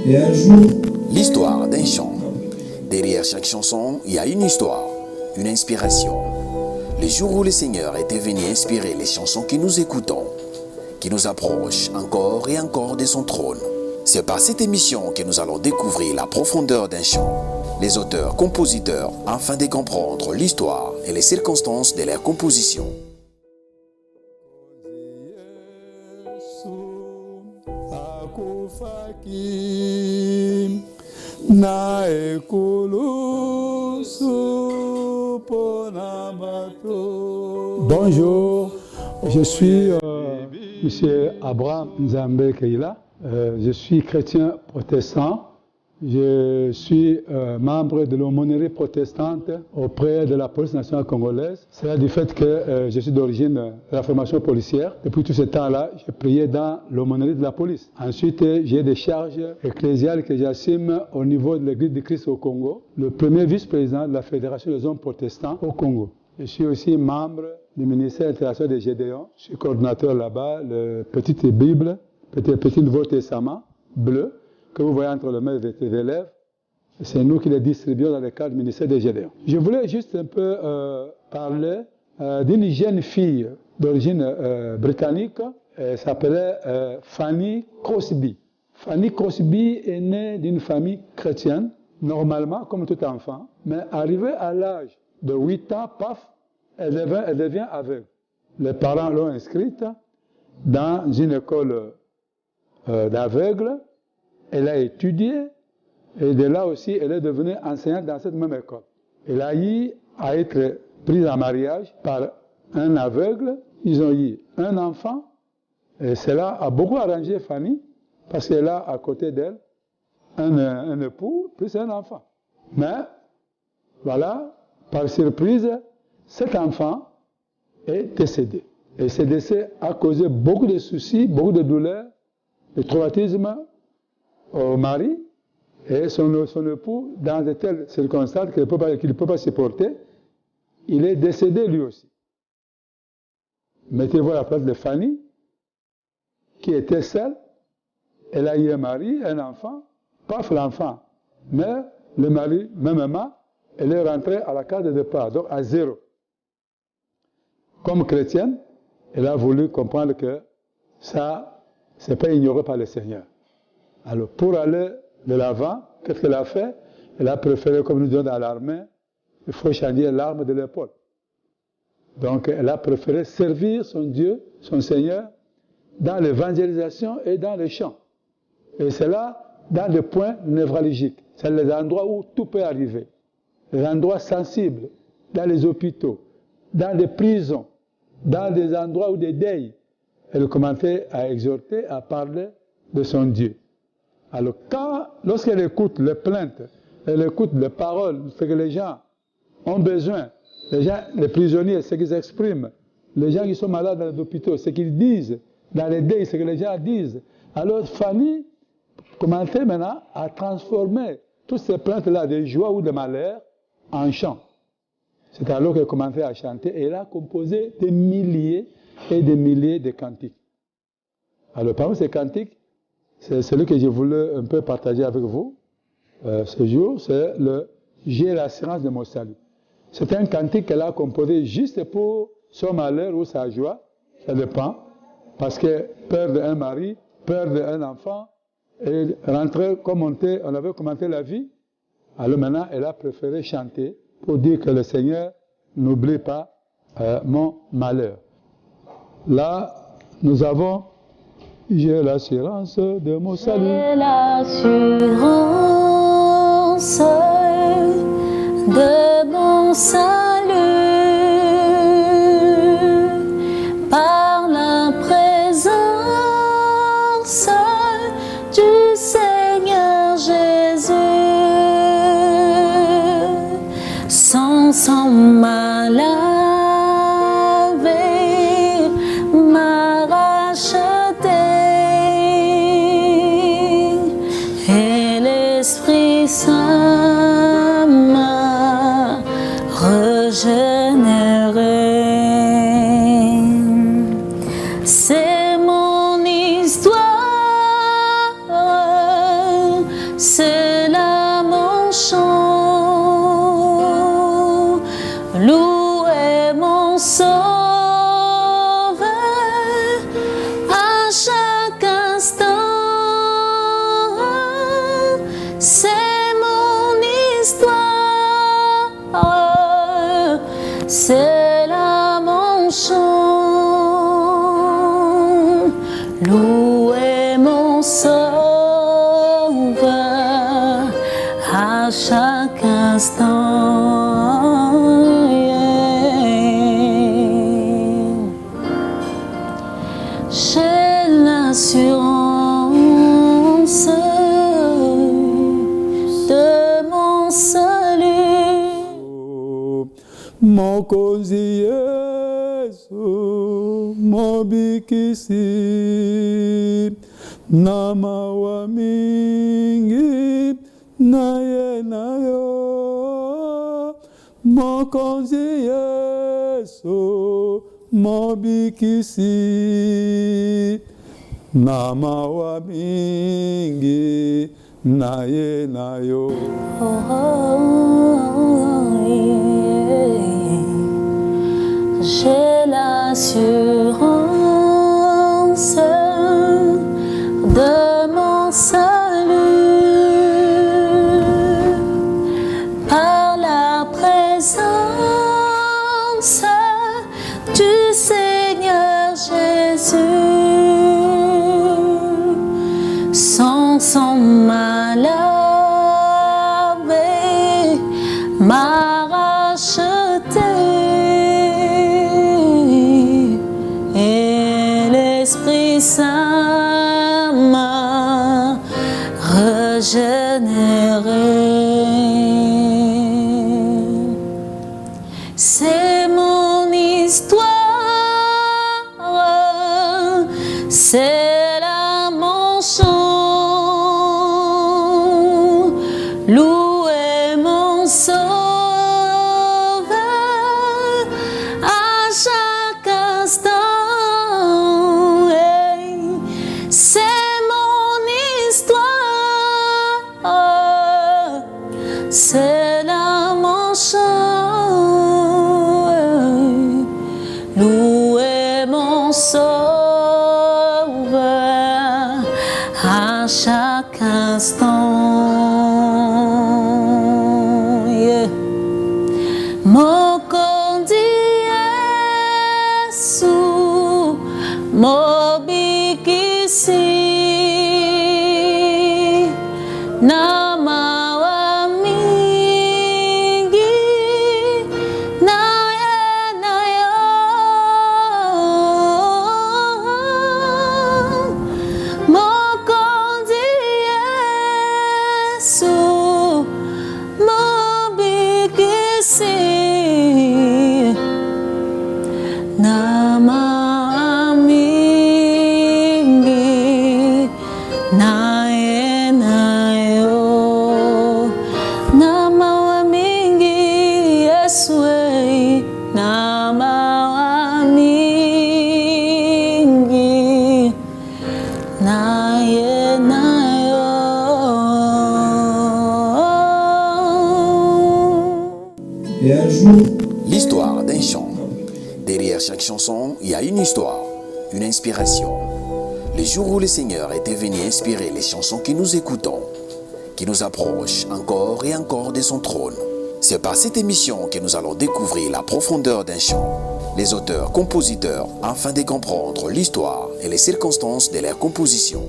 Et un jour, L'histoire d'un chant. Derrière chaque chanson, il y a une histoire, une inspiration. Le jour où le Seigneur était venu inspirer les chansons que nous écoutons, qui nous approchent encore et encore de son trône. C'est par cette émission que nous allons découvrir la profondeur d'un chant, les auteurs, compositeurs, afin de comprendre l'histoire et les circonstances de leur composition. Bonjour, je suis M. Abraham Nzambe Keila. Je suis chrétien protestant. Je suis membre de l'aumônerie protestante auprès de la police nationale congolaise. C'est du fait que je suis d'origine de la formation policière. Depuis tout ce temps-là, j'ai prié dans l'aumônerie de la police. Ensuite, j'ai des charges ecclésiales que j'assume au niveau de l'Église du Christ au Congo, le premier vice-président de la Fédération des hommes protestants au Congo. Je suis aussi membre du ministère international des Gédéons. Je suis coordinateur là-bas, le Petite Bible, Petit Nouveau Testament bleu, que vous voyez entre les mains des élèves. C'est nous qui les distribuons dans le cadre du ministère des Gédéons. Je voulais juste un peu parler d'une jeune fille d'origine britannique. Elle s'appelait Fanny Crosby. Fanny Crosby est née d'une famille chrétienne, normalement, comme tout enfant, mais arrivée à l'âge de 8 ans, paf, elle devient aveugle. Les parents l'ont inscrite dans une école d'aveugles. Elle a étudié et de là aussi, elle est devenue enseignante dans cette même école. Elle a eu à être prise en mariage par un aveugle. Ils ont eu un enfant et cela a beaucoup arrangé Fanny parce qu'elle a à côté d'elle un époux plus un enfant. Mais voilà, par surprise, cet enfant est décédé. Et ce décès a causé beaucoup de soucis, beaucoup de douleurs, de traumatisme au mari et son époux dans de telles circonstances qu'il ne peut pas supporter. Il est décédé lui aussi. Mettez-vous à la place de Fanny, qui était seule. Elle a eu un mari, un enfant, paf l'enfant. Mais le mari, mêmement, elle est rentrée à la case de départ, donc à zéro. Comme chrétienne, elle a voulu comprendre que ça, c'est pas ignoré par le Seigneur. Alors, pour aller de l'avant, qu'est-ce qu'elle a fait? Elle a préféré, comme nous disons dans l'armée, il faut changer l'arme de l'épaule. Donc, elle a préféré servir son Dieu, son Seigneur, dans l'évangélisation et dans les chants. Et c'est là, dans les points névralgiques. C'est les endroits où tout peut arriver. Les endroits sensibles, dans les hôpitaux, dans les prisons, dans des endroits où des deuils. Elle commençait à exhorter, à parler de son Dieu. Alors, lorsqu'elle écoute les plaintes, elle écoute les paroles, ce que les gens ont besoin, les prisonniers, ce qu'ils expriment, les gens qui sont malades dans les hôpitaux, ce qu'ils disent, dans les deuils, ce que les gens disent. Alors, Fanny commençait maintenant à transformer toutes ces plaintes-là de joie ou de malheur en chant. C'est alors qu'elle commençait à chanter et elle a composé des milliers et des milliers de cantiques. Alors, parmi ces cantiques, c'est celui que je voulais un peu partager avec vous ce jour, c'est le « J'ai l'assurance de mon salut ». C'est un cantique qu'elle a composé juste pour son malheur ou sa joie, ça dépend, parce que perdre un mari, perdre un enfant, et rentrer comme on avait commenté la vie, alors maintenant elle a préféré chanter pour dire que le Seigneur n'oublie pas mon malheur. Là, nous avons j'ai l'assurance de mon salut. J'ai l'assurance de mon salut par la présence du Seigneur Jésus. Sans son malheur. Ça m'a régénéré. C'est mon histoire c'est là mon chant. Louez mon Sauveur à chaque instant. C'est mon histoire, c'est là mon chant. Louez mon Sauveur à chaque instant. J'ai l'assurance de mon salut. Mokozi Yesu mobikisi namawa mingi naye nayo. Mokozi Yesu mobikisi namawa mingi naye nayo. J'ai l'assurance de mon salut par la présence du Seigneur Jésus. Sans son m'a lavé, m'a racheté, et l'Esprit Saint m'a régénéré. C'est mon histoire, c'est là mon chant. Louez mon Sauveur à chaque instant. C'est mon histoire, c'est là mon chant. Louez mon Sauveur à chaque instant. Yeah. Mokondi Yesu mobikisi namawa mingi naye nayo. Mokondi Yesu mobikisi namawa mingi naye nayo. Namawa mingi Yesu namawa mingi naye nayo. Et un jour, L'histoire d'un chant. Derrière chaque chanson, il y a une histoire, une inspiration. Le jour où le Seigneur était venu inspirer les chansons que nous écoutons, qui nous approchent encore et encore de son trône. C'est par cette émission que nous allons découvrir la profondeur d'un chant, les auteurs, compositeurs, afin de comprendre l'histoire et les circonstances de leur composition.